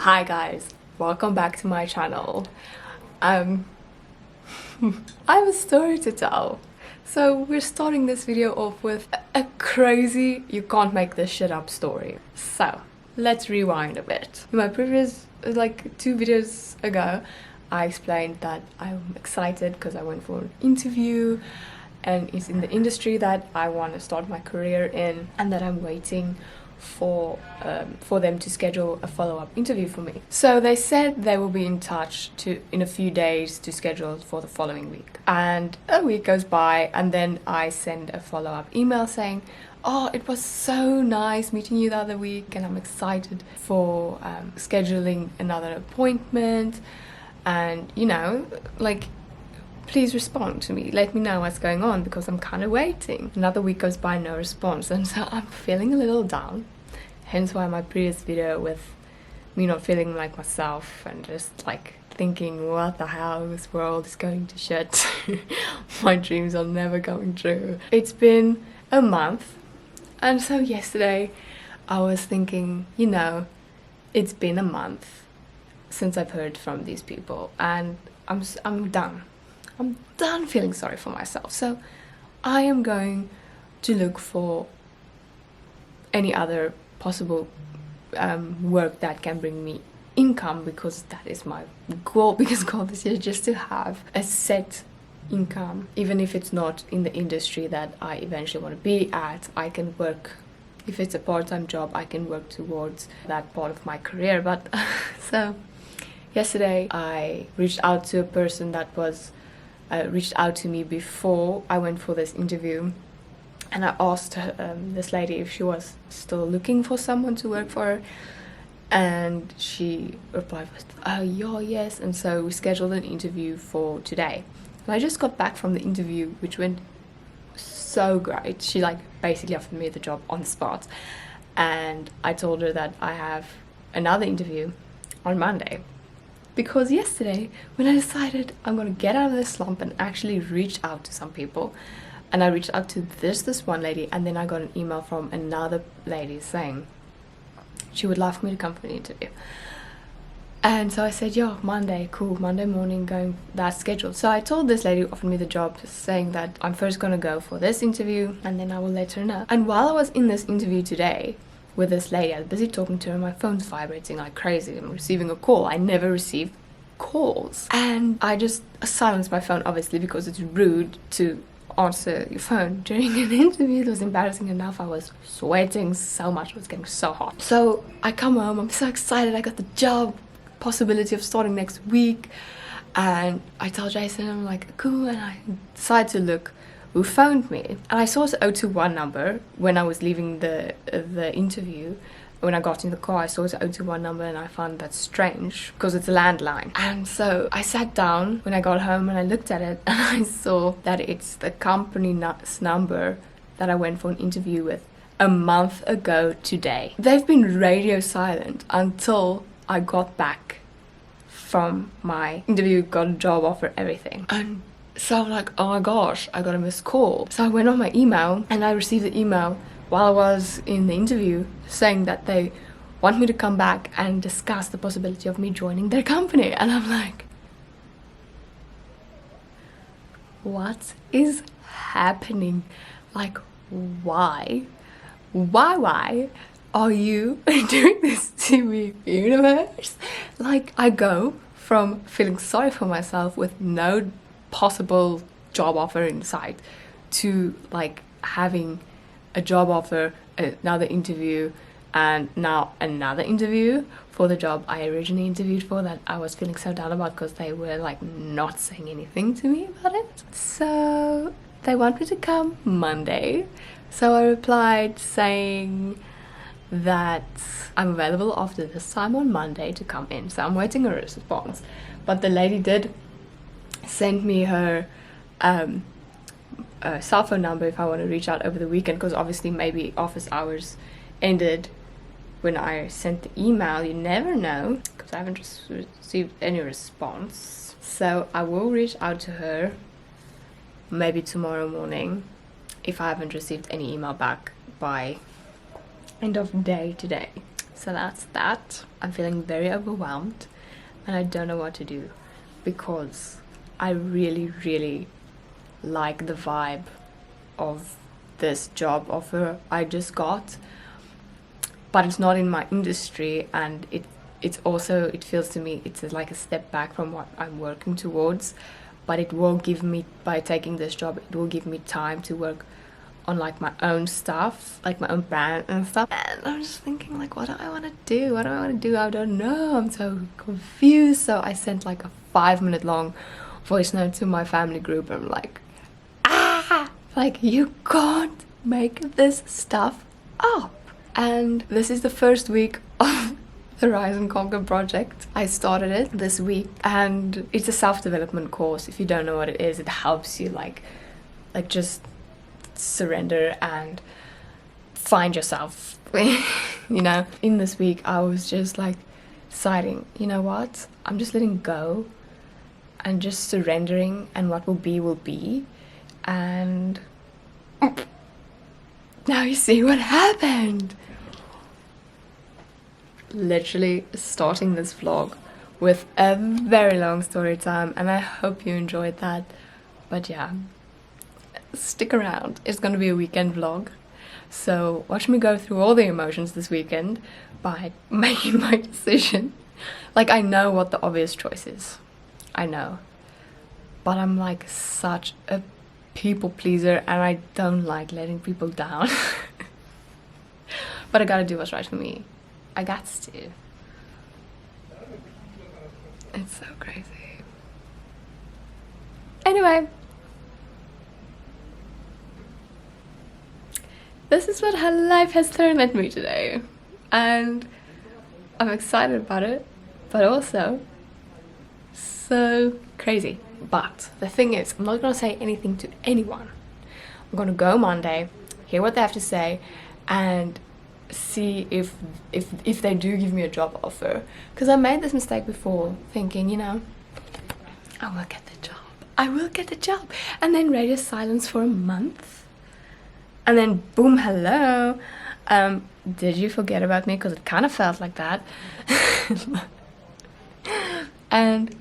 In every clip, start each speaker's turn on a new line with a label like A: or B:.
A: Hi guys, welcome back to my channel. I have a story to tell. So we're starting this video off with a crazy, you can't make this shit up story. So let's rewind a bit. In my previous, like 2 videos ago, I explained that I'm excited because I went for an interview and it's in the industry that I want to start my career in, and that I'm waiting for them to schedule a follow-up interview for me. So they said they will be in touch in a few days to schedule for the following week. And a week goes by and then I send a follow-up email saying, oh, it was so nice meeting you the other week and I'm excited for scheduling another appointment, and you know, like, please respond to me, let me know what's going on because I'm kind of waiting. Another week goes by, no response, and so I'm feeling a little down. Hence why my previous video with me not feeling like myself and just like thinking, what the hell, this world is going to shit. My dreams are never coming true. It's been a month, and so yesterday I was thinking, you know, it's been a month since I've heard from these people and I'm done. I'm done feeling sorry for myself, so I am going to look for any other possible work that can bring me income, because that is my goal. Biggest goal this year, just to have a set income, even if it's not in the industry that I eventually want to be at. I can work, if it's a part-time job, I can work towards that part of my career. But so yesterday I reached out to a person that was reached out to me before I went for this interview, and I asked her, this lady, if she was still looking for someone to work for her, and she replied with, oh yeah, yes. And so we scheduled an interview for today, and I just got back from the interview, which went so great. She like basically offered me the job on the spot, and I told her that I have another interview on Monday. Because yesterday, when I decided I'm gonna get out of this slump and actually reach out to some people, and I reached out to this one lady, and then I got an email from another lady saying she would love me to come for an interview. And so I said, yeah, Monday, cool, Monday morning, going, that's scheduled. So I told this lady who offered me the job, saying that I'm first gonna go for this interview and then I will let her know. And while I was in this interview today with this lady, I was busy talking to her, my phone's vibrating like crazy. I'm receiving a call. I never receive calls. And I just silenced my phone, obviously, because it's rude to answer your phone during an interview. It was embarrassing enough. I was sweating so much, it was getting so hot. So I come home, I'm so excited, I got the job, possibility of starting next week. And I told Jason, I'm like, cool, and I decided to look who phoned me, and I saw his 021 number when I was leaving the interview. When I got in the car, I saw his 021 number and I found that strange because it's a landline. And so I sat down when I got home and I looked at it and I saw that it's the company's number that I went for an interview with a month ago today. They've been radio silent until I got back from my interview, got a job offer, everything. And so I'm like, oh my gosh, I got a missed call. So I went on my email and I received the email while I was in the interview saying that they want me to come back and discuss the possibility of me joining their company. And I'm like, what is happening? Like, why are you doing this to me, universe? Like, I go from feeling sorry for myself with no possible job offer in sight to like having a job offer, another interview, and now another interview for the job I originally interviewed for, that I was feeling so down about because they were like not saying anything to me about it. So they want me to come Monday. So I replied saying that I'm available after this time on Monday to come in. So I'm waiting a response. But the lady did send me her cell phone number if I want to reach out over the weekend, because obviously maybe office hours ended when I sent the email. You never know, because I haven't received any response. So I will reach out to her maybe tomorrow morning if I haven't received any email back by end of day today. So that's that. I'm feeling very overwhelmed and I don't know what to do because I really like the vibe of this job offer I just got, but it's not in my industry, and it feels to me it's like a step back from what I'm working towards. But it will give me, by taking this job, it will give me time to work on like my own stuff, like my own brand and stuff. And I'm just thinking, like, what do I want to do? What do I want to do? I don't know. I'm so confused. So I sent like a 5-minute long voice note to my family group. I'm like, like, you can't make this stuff up. And this is the first week of the Rise and Conquer project. I started it this week, and it's a self-development course. If you don't know what it is, it helps you like just surrender and find yourself. You know, in this week I was just like deciding, you know what, I'm just letting go and just surrendering, and what will be. And now you see what happened. Literally starting this vlog with a very long story time, and I hope you enjoyed that. But yeah, stick around, it's gonna be a weekend vlog, so watch me go through all the emotions this weekend by making my decision. Like, I know what the obvious choice is, I know, but I'm like such a people pleaser and I don't like letting people down. But I gotta do what's right for me. I got to. It's so crazy. Anyway, this is what her life has thrown at me today, and I'm excited about it, but also so crazy. But the thing is, I'm not gonna say anything to anyone. I'm gonna go Monday, hear what they have to say, and see if they do give me a job offer. Because I made this mistake before, thinking, you know, I will get the job, and then radio silence for a month, and then boom, hello, did you forget about me? Because it kind of felt like that. And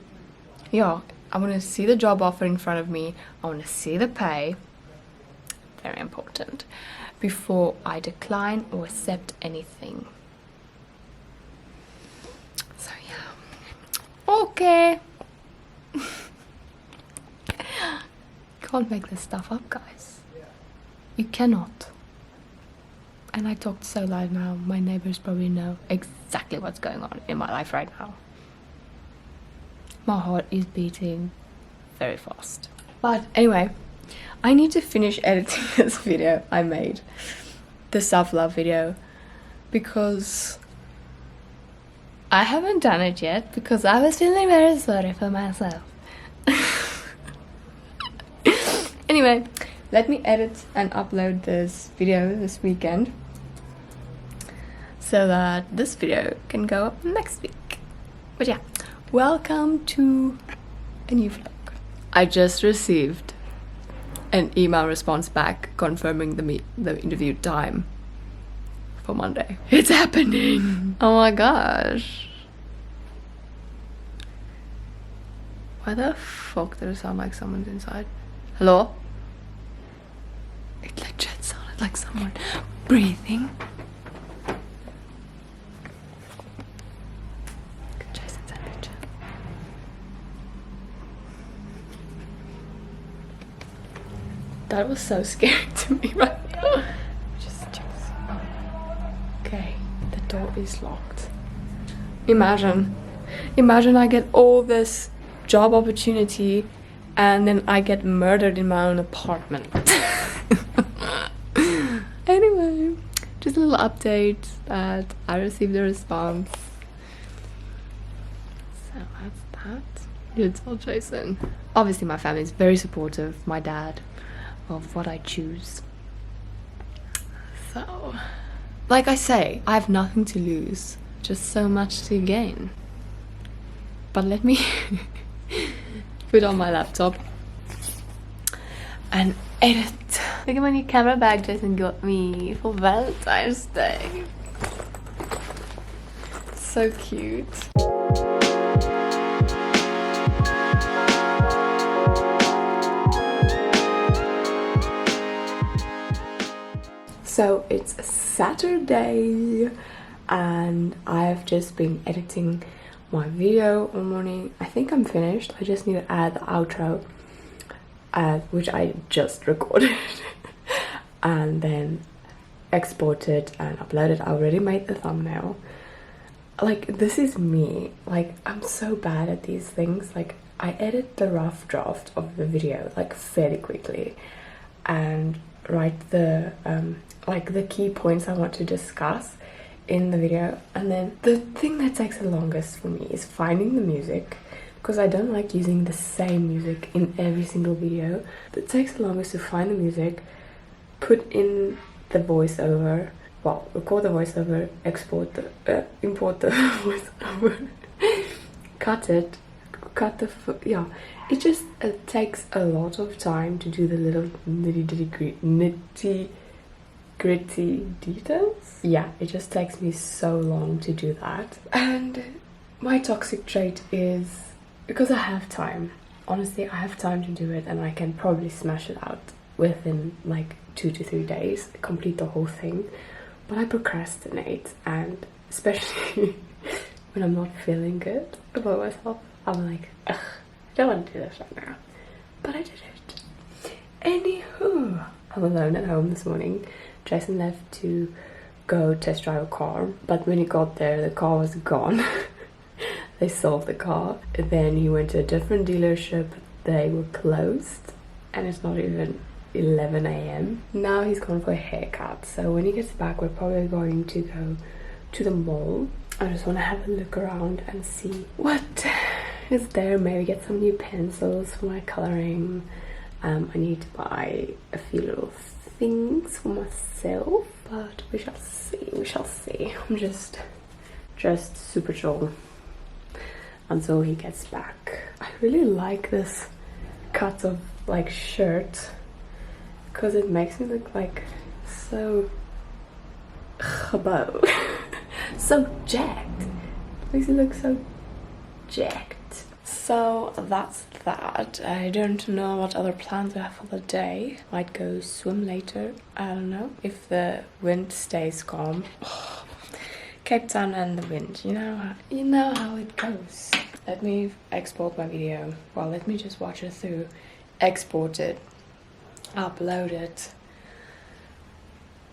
A: yeah, I want to see the job offer in front of me, I want to see the pay, very important, before I decline or accept anything. So yeah, okay. Can't make this stuff up, guys. You cannot. And I talked so loud now, my neighbors probably know exactly what's going on in my life right now. My heart is beating very fast. But anyway, I need to finish editing this video I made, the self-love video, because I haven't done it yet because I was feeling very sorry for myself. Anyway, let me edit and upload this video this weekend so that this video can go up next week. But yeah, welcome to a new vlog. I just received an email response back confirming the interview time for Monday. It's happening! Oh my gosh. Why the fuck does it sound like someone's inside? Hello? It legit sounded like someone breathing. That was so scary to me right now. Just. Okay, the door is locked. Imagine I get all this job opportunity and then I get murdered in my own apartment. Anyway, just a little update that I received a response. So that's that. You tell Jason. Obviously my family is very supportive, my dad, of what I choose. So, like I say, I have nothing to lose, just so much to gain. But let me put on my laptop and edit. Look at my new camera bag Jason got me for Valentine's Day. so cute. So it's Saturday and I've just been editing my video all morning. I think I'm finished. I just need to add the outro, which I just recorded and then export it and upload it. I already made the thumbnail. Like, this is me. Like, I'm so bad at these things. Like, I edit the rough draft of the video like fairly quickly and write the like the key points I want to discuss in the video, and then the thing that takes the longest for me is finding the music, because I don't like using the same music in every single video. It takes the longest to find the music, put in the voiceover, well, record the voiceover, export the import the voiceover, cut it, yeah, it just takes a lot of time to do the little nitty gritty details. Yeah, it just takes me so long to do that. And my toxic trait is, because I have time, honestly, I have time to do it, and I can probably smash it out within like 2 to 3 days, complete the whole thing, but I procrastinate, and especially when I'm not feeling good about myself, I'm like, ugh, I don't want to do this right now, but I did it. Anywho, I'm alone at home this morning. Jason left to go test drive a car, but when he got there, the car was gone. They sold the car. Then he went to a different dealership. They were closed, and it's not even 11 a.m. Now he's gone for a haircut, so when he gets back, we're probably going to go to the mall. I just want to have a look around and see what is there. Maybe get some new pencils for my coloring. I need to buy a few little things for myself, but we shall see. I'm just super chill until he gets back. I really like this cut of like shirt, because it makes me look like so chabo. So jacked. Makes me look so jacked. So that's that. I don't know what other plans I have for the day. Might go swim later. I don't know if the wind stays calm. Cape Town and the wind, you know how it goes. Let me export my video. Well, let me just watch it through, export it, upload it,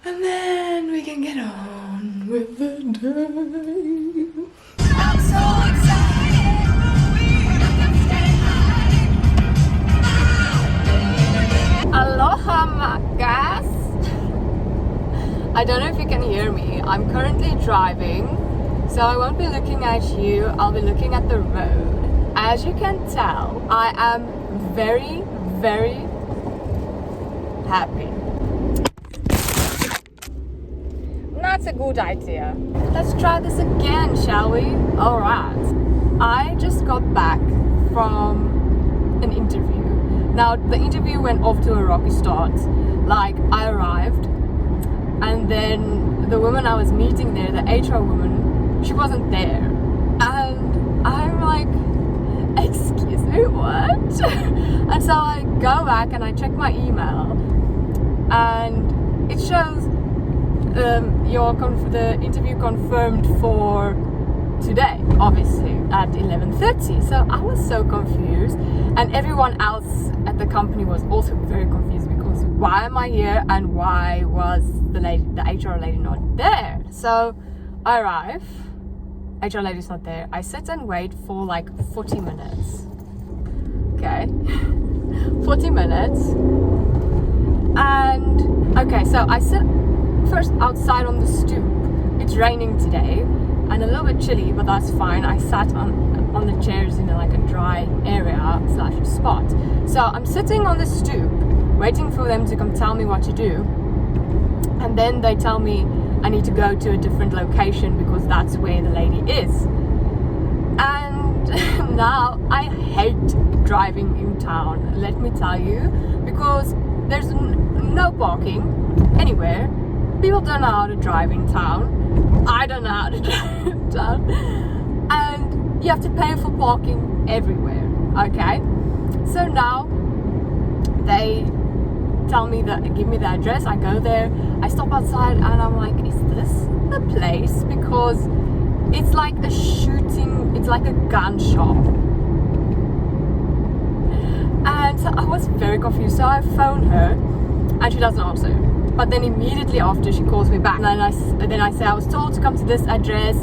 A: and then we can get on with the day. I'm so excited. Aloha, my guys. I don't know if you can hear me. I'm currently driving, so I won't be looking at you. I'll be looking at the road. As you can tell, I am very, very happy. That's a good idea. Let's try this again, shall we? Alright. I just got back from an interview. Now, the interview went off to a rocky start. Like, I arrived, and then the woman I was meeting there, the HR woman, she wasn't there. And I'm like, excuse me, what? And so I go back and I check my email, and it shows the interview confirmed for today, obviously, at 11:30. So I was so confused, and everyone else at the company was also very confused, because why am I here and why was the HR lady not there? So I arrive, HR lady's not there. I sit and wait for like 40 minutes. Okay, 40 minutes. And okay, so I sit first outside on the stoop. It's raining today and a little bit chilly, but that's fine. I sat on the chairs in like a dry area / spot. So I'm sitting on the stoop waiting for them to come tell me what to do, and then they tell me I need to go to a different location because that's where the lady is. And now I hate driving in town, let me tell you, because there's no parking anywhere. People don't know how to drive in town. I don't know how to drive in town. you have to pay for parking everywhere. Okay, so now they tell me that, give me the address. I go there, I stop outside, and I'm like, is this the place? Because it's like a shooting, it's like a gun shop. And so I was very confused, so I phone her and she doesn't answer. But then immediately after, she calls me back, and then I say I was told to come to this address,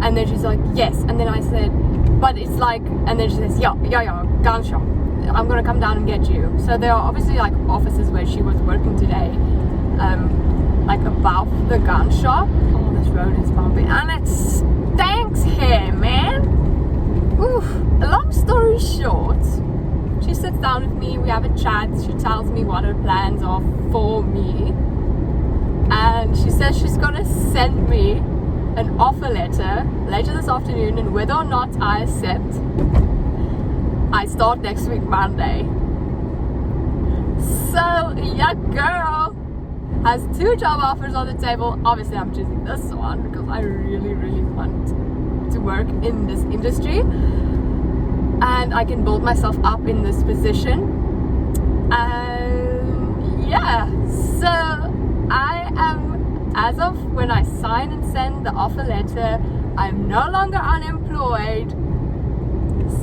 A: and then she's like, yes. And then I said, but it's like, and then she says, yeah, gun shop, I'm gonna come down and get you. So there are obviously like offices where she was working today, like above the gun shop. Oh, this road is bumpy and it stinks here, man. Oof. Long story short, she sits down with me, we have a chat, she tells me what her plans are for me, and she says she's gonna send me an offer letter later this afternoon, and whether or not I accept, I start next week Monday. So your girl has 2 job offers on the table. Obviously I'm choosing this one because I really want to work in this industry, and I can build myself up in this position. And yeah, so I am, as of when I sign and send the offer letter, I'm no longer unemployed.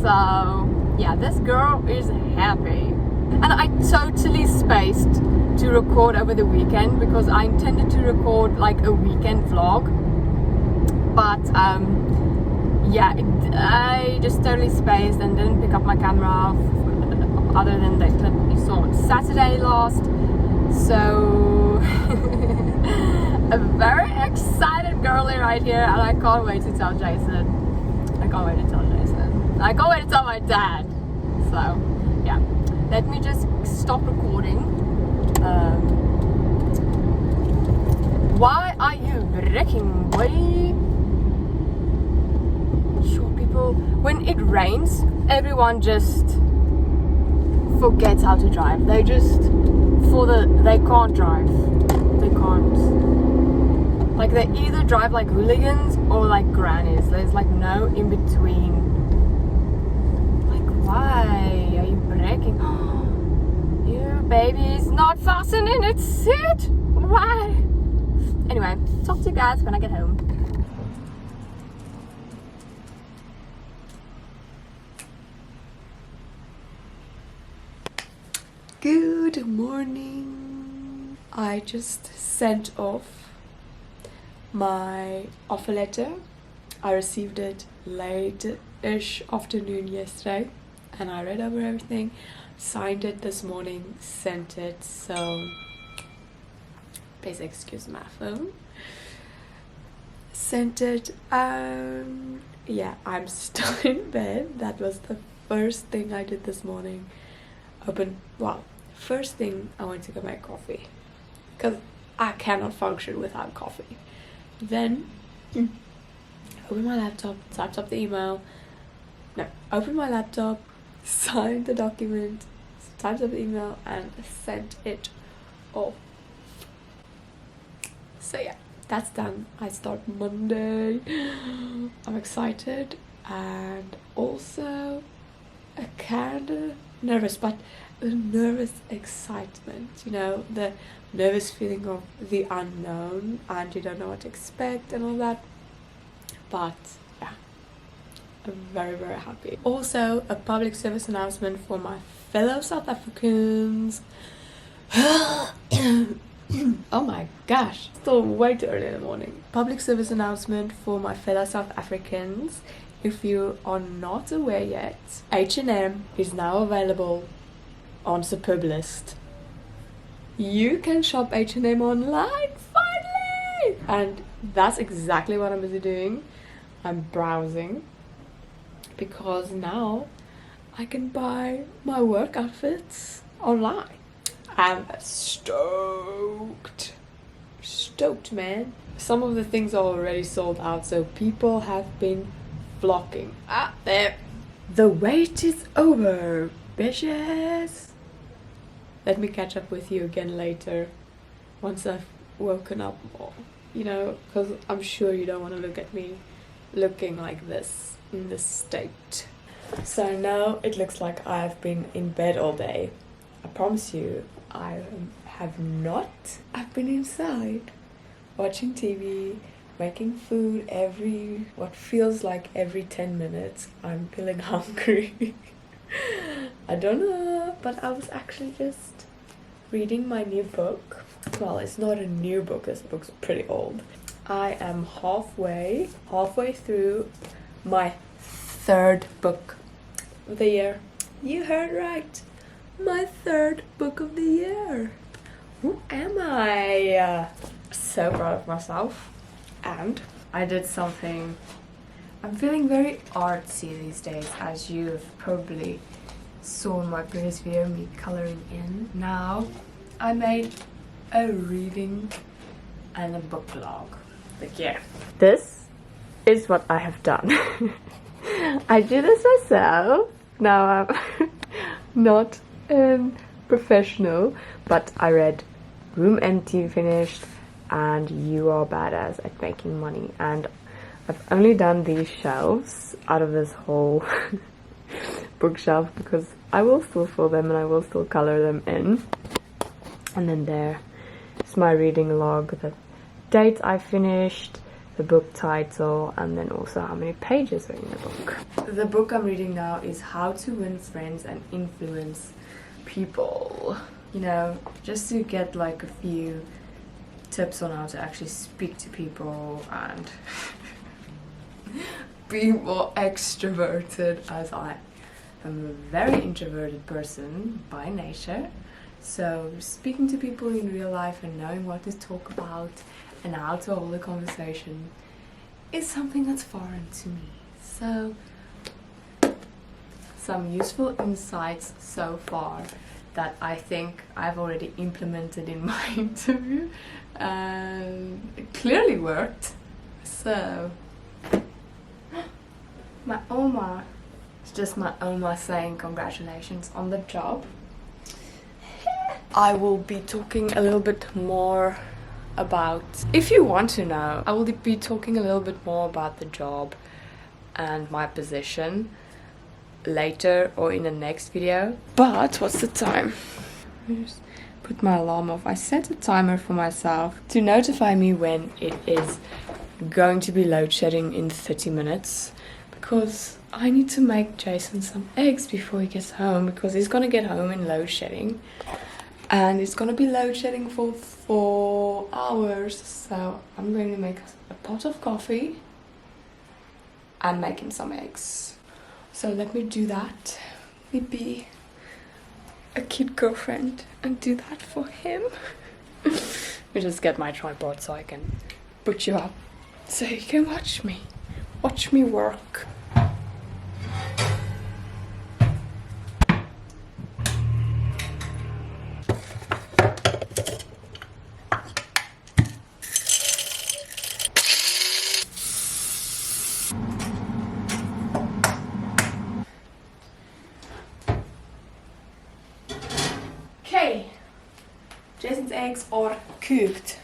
A: So yeah, this girl is happy. And I totally spaced to record over the weekend because I intended to record like a weekend vlog, but yeah, I just totally spaced and didn't pick up my camera other than the clip you saw on Saturday last. So a very excited girly right here, and I can't wait to tell Jason. I can't wait to tell my dad. So yeah, let me just stop recording. Why are you wrecking, boy? Short people, when it rains, everyone just forgets how to drive. They can't drive. They can't. Like, they either drive like hooligans or like grannies. There's like no in between. Like, why are you braking? Your baby is not fastened in its seat. Why? Anyway, talk to you guys when I get home. Good morning. I just sent off my offer letter. I received it late-ish afternoon yesterday, and I read over everything, signed it this morning, sent it. So please excuse my phone. Sent it, and yeah, I'm still in bed. That was the first thing I did this morning. First thing, I went to go make coffee because I cannot function without coffee. Then opened my laptop, typed up the email. Opened my laptop, signed the document, typed up the email, and sent it off. So yeah, that's done. I start Monday. I'm excited and also a kind of nervous, but a nervous excitement, you know, the nervous feeling of the unknown and you don't know what to expect and all that. But yeah, I'm very happy. Also, a public service announcement for my fellow South Africans. Oh my gosh, still way too early in the morning. Public service announcement for my fellow South Africans. If you are not aware yet, H&M is now available on Superblist. You can shop H&M online finally, and that's exactly what I'm busy doing. I'm browsing because now I can buy my work outfits online. I'm stoked, man. Some of the things are already sold out, so people have been flocking. There. The wait is over, bitches. Let me catch up with you again later once I've woken up more, you know, because I'm sure you don't want to look at me looking like this in this state. So now it looks like I've been in bed all day. I promise you, I have not. I've been inside watching TV, making food what feels like every 10 minutes. I'm feeling hungry. I don't know, but I was actually just reading my new book. Well, it's not a new book, this book's pretty old. I am halfway through my third book of the year. You heard right. My third book of the year. Who am I? So proud of myself. And I did something. I'm feeling very artsy these days, as you've probably saw in my previous video, me coloring in. Now I made a reading and a book log. Like, yeah, this is what I have done. I do this myself. Now I'm not professional, but I read Room Empty finished and You Are Badass at Making Money, and I've only done these shelves out of this whole bookshelf because I will still fill them and I will still color them in. And then there's my reading log, the date I finished, the book title, and then also how many pages are in the book. The book I'm reading now is How to Win Friends and Influence People. You know, just to get like a few tips on how to actually speak to people and be more extroverted, as I am a very introverted person by nature. So speaking to people in real life and knowing what to talk about and how to hold a conversation is something that's foreign to me. So some useful insights so far that I think I've already implemented in my interview, and it clearly worked. So my Oma, it's just my Oma saying congratulations on the job. I will be talking a little bit more about, if you want to know, I will be talking a little bit more about the job and my position later or in the next video. But what's the time? Just put my alarm off. I set a timer for myself to notify me when it is going to be load shedding in 30 minutes, because I need to make Jason some eggs before he gets home, because he's gonna get home in load shedding and it's gonna be load shedding for 4 hours. So I'm going to make a pot of coffee and make him some eggs. So let me do that. Let me be a cute girlfriend and do that for him. Let me just get my tripod so I can put you up so you can watch me work. Okay, Jason's eggs are cooked.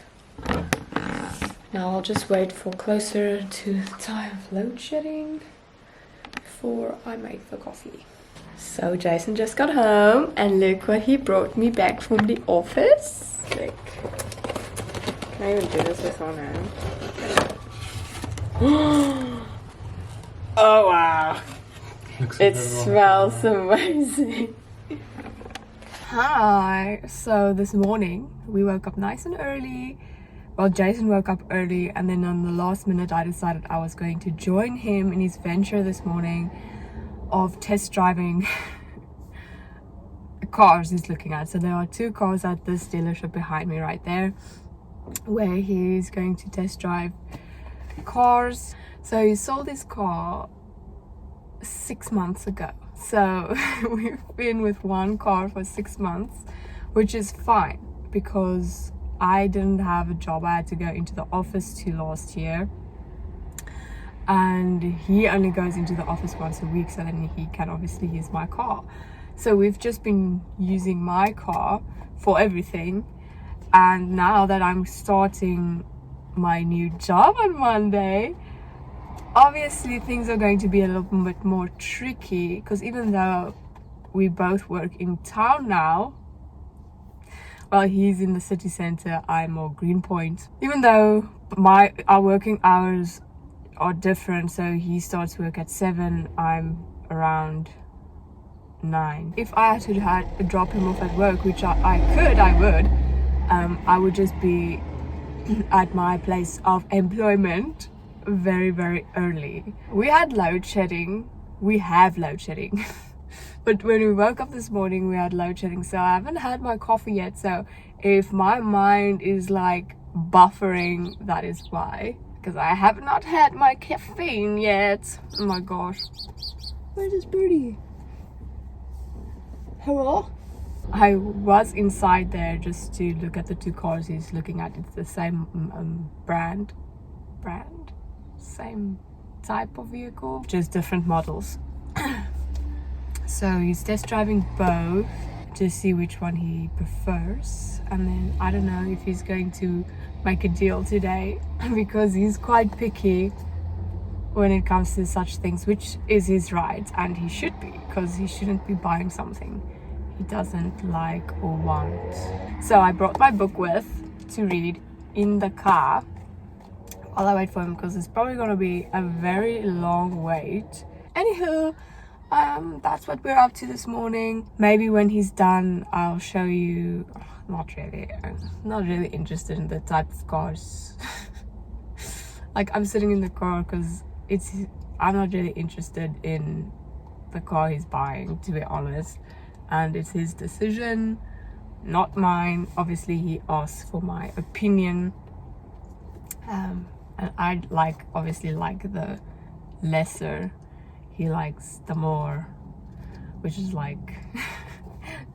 A: Now I'll just wait for closer to the time of load shedding before I make the coffee. So Jason just got home and look what he brought me back from the office. Look. Can I even do this with one hand? Oh wow! It smells amazing. Hi! So this morning we woke up nice and early. Well, Jason woke up early, and then on the last minute I decided I was going to join him in his venture this morning of test driving cars he's looking at. So there are 2 cars at this dealership behind me right there, where he's going to test drive cars. So he sold his car 6 months ago. So we've been with one car for 6 months, which is fine because I didn't have a job. I had to go into the office last year, and he only goes into the office once a week, so then he can obviously use my car. So we've just been using my car for everything, and now that I'm starting my new job on Monday, Obviously things are going to be a little bit more tricky because even though we both work in town now, well, he's in the city center, I'm more Greenpoint. Even though our working hours are different, so he starts work at 7, I'm around 9. If I had to drop him off at work, which I would, I would just be at my place of employment very, very early. We had load shedding. We have load shedding. But when we woke up this morning, we had load shedding, so I haven't had my coffee yet. So if my mind is like buffering, that is why, because I have not had my caffeine yet. Oh my gosh, where's this birdie? Hello? I was inside there just to look at the 2 cars he's looking at. It's the same brand, same type of vehicle, just different models. So he's test driving both to see which one he prefers, and then I don't know if he's going to make a deal today because he's quite picky when it comes to such things, which is his right, and he should be, because he shouldn't be buying something he doesn't like or want. So I brought my book with to read in the car while I wait for him, because it's probably going to be a very long wait. Anywho, that's what we're up to this morning. Maybe when he's done, I'll show you. Not really. I'm not really interested in the type of cars. Like, I'm sitting in the car because I'm not really interested in the car he's buying, to be honest. And it's his decision, not mine. Obviously, he asked for my opinion. And I obviously like the lesser. He likes the more, which is like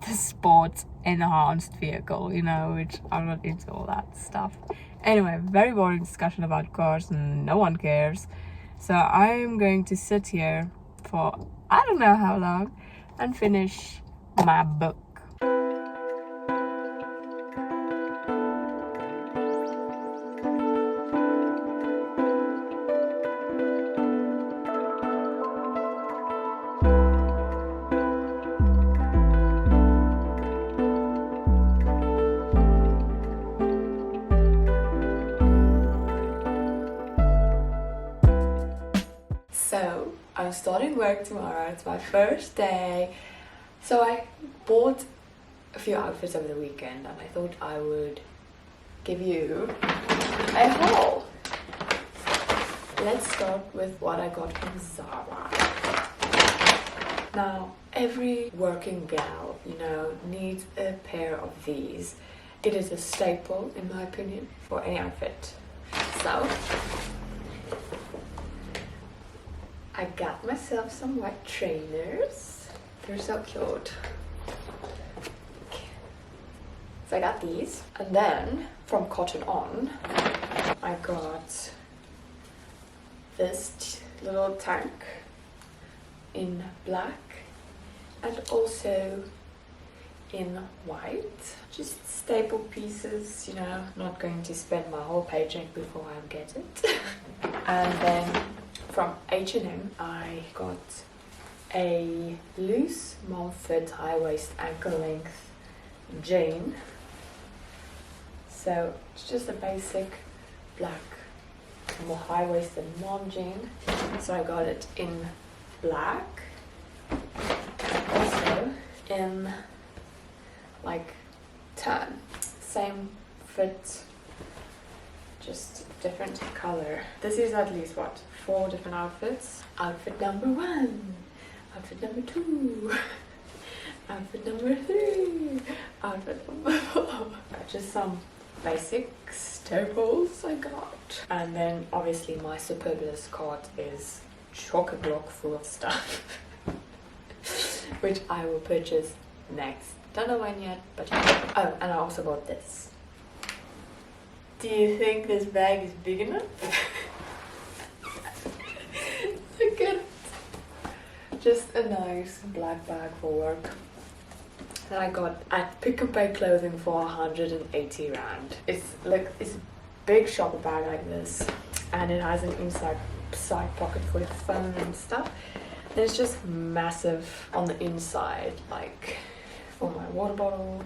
A: the sports enhanced vehicle, you know, which I'm not into all that stuff. Anyway, very boring discussion about cars and no one cares. So I'm going to sit here for I don't know how long and finish my book. So I'm starting work tomorrow. It's my first day. So I bought a few outfits over the weekend and I thought I would give you a haul. Let's start with what I got from Zara. Now, every working gal, you know, needs a pair of these. It is a staple, in my opinion, for any outfit. So I got myself some white trainers. They're so cute. So I got these. And then from Cotton On, I got this little tank in black and also in white. Just staple pieces, you know, not going to spend my whole paycheck before I get it. And then from H&M, I got a loose mom fit high waist ankle length jean. So it's just a basic black more high waisted mom jean. So I got it in black, also in like tan, same fit, just different color. This is at least what, 4 different outfits. Outfit number 1, outfit number 2, outfit number 3, outfit number 4. Just some basic staples I got. And then obviously my superfluous cart is chock-a-block full of stuff which I will purchase next. Don't know when yet, but yeah. Oh, and I also got this. Do you think this bag is big enough? Look at it. Just a nice black bag for work that I got at Pick n Pay Clothing for 180 rand. It's like, it's a big shopper bag like this, and it has an inside side pocket for your phone and stuff. And it's just massive on the inside, like for my water bottle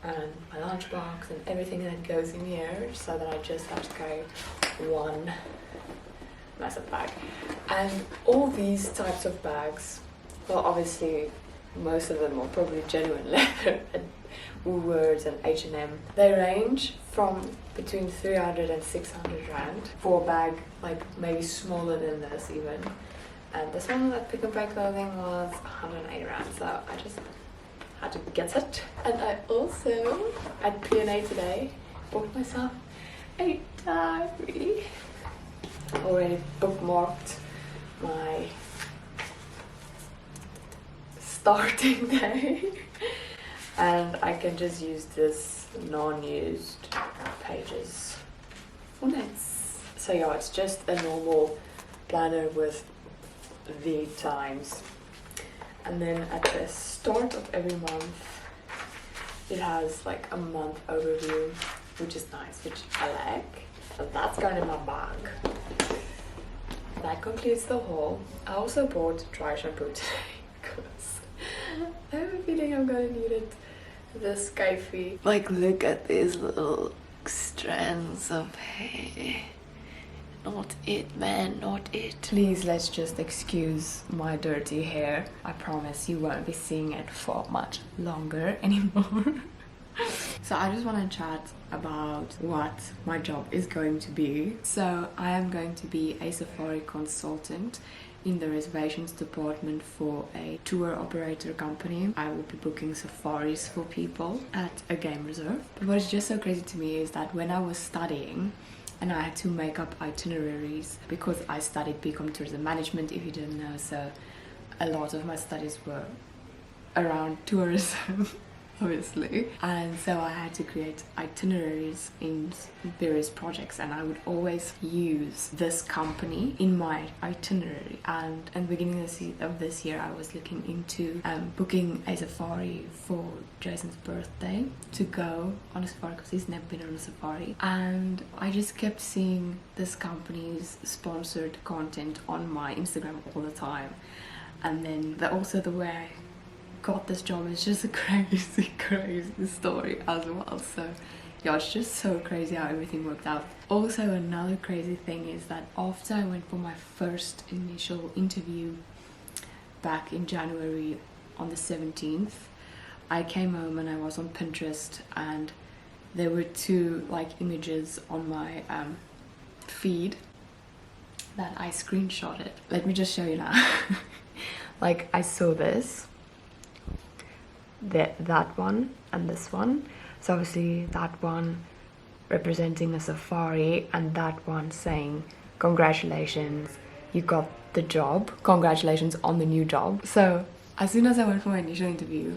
A: and my lunchbox and everything that goes in here, so that I just have to carry one massive bag. And all these types of bags, well, obviously most of them are probably genuine leather at Woolworths and H&M. They range from between 300 and 600 rand for a bag like maybe smaller than this even. And this one at Pick n Pay Clothing was 180 rand, so I just had to get it. And I also, at P&A today, bought myself a diary. I already bookmarked my starting day. And I can just use this non-used pages for notes. So yeah, it's just a normal planner with the times. And then at the start of every month, it has like a month overview, which is nice, which I like. So that's going in my bag. That concludes the haul. I also bought dry shampoo today because I have a feeling I'm gonna need it this skyfy. Like, look at these little strands of hair. Not it, man, not it. Please, let's just excuse my dirty hair. I promise you won't be seeing it for much longer anymore. So I just want to chat about what my job is going to be. So I am going to be a safari consultant in the reservations department for a tour operator company. I will be booking safaris for people at a game reserve. But what is just so crazy to me is that when I was studying and I had to make up itineraries, because I studied BCom tourism management, if you didn't know, so a lot of my studies were around tourism. Obviously, and so I had to create itineraries in various projects, and I would always use this company in my itinerary. And at the beginning of this year I was looking into booking a safari for Jason's birthday, to go on a safari because he's never been on a safari, and I just kept seeing this company's sponsored content on my Instagram all the time. And then also the way I got this job is just a crazy story as well. So yeah, it's just so crazy how everything worked out. Also, another crazy thing is that after I went for my first initial interview back in January on the 17th, I came home and I was on Pinterest, and there were two like images on my feed that I screenshotted. Let me just show you now. Like, I saw this, that one and this one. So obviously that one representing a safari, and that one saying congratulations, you got the job, congratulations on the new job. So as soon as I went for my initial interview,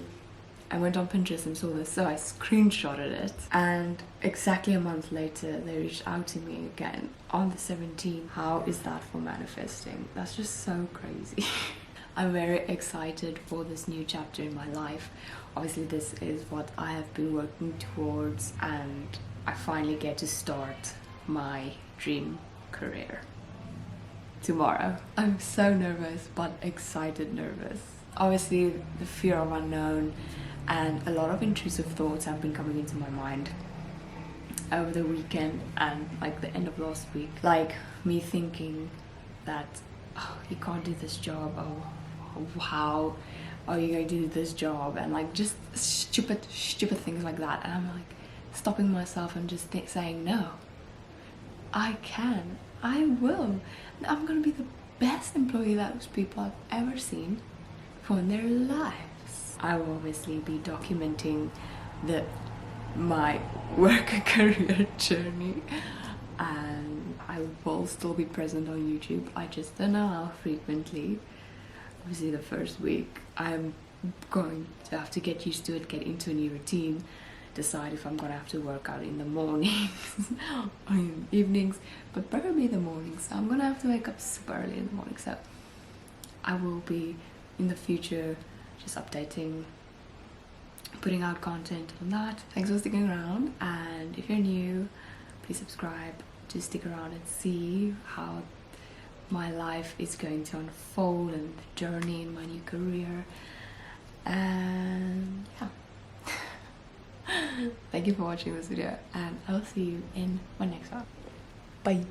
A: I went on Pinterest and saw this, so I screenshotted it, and exactly a month later they reached out to me again on the 17th. How is that for manifesting? That's just so crazy. I'm very excited for this new chapter in my life. Obviously this is what I have been working towards, and I finally get to start my dream career tomorrow. I'm so nervous, but excited nervous. Obviously the fear of unknown and a lot of intrusive thoughts have been coming into my mind over the weekend and like the end of last week. Like me thinking that, oh, you can't do this job, oh, how are you going to do this job, and like just stupid things like that. And I'm like stopping myself and just saying, no, I can, I will, I'm gonna be the best employee that those people have ever seen for their lives. I will obviously be documenting my work career journey, and I will still be present on YouTube. I just don't know how frequently. Obviously the first week I'm going to have to get used to it, get into a new routine, decide if I'm gonna have to work out in the mornings or in the evenings, but probably the mornings. So I'm gonna have to wake up super early in the morning, so I will be in the future just updating, putting out content on that. Thanks for sticking around, and if you're new, please subscribe to stick around and see how my life is going to unfold and the journey in my new career. And yeah. Thank you for watching this video, and I'll see you in my next one. Bye.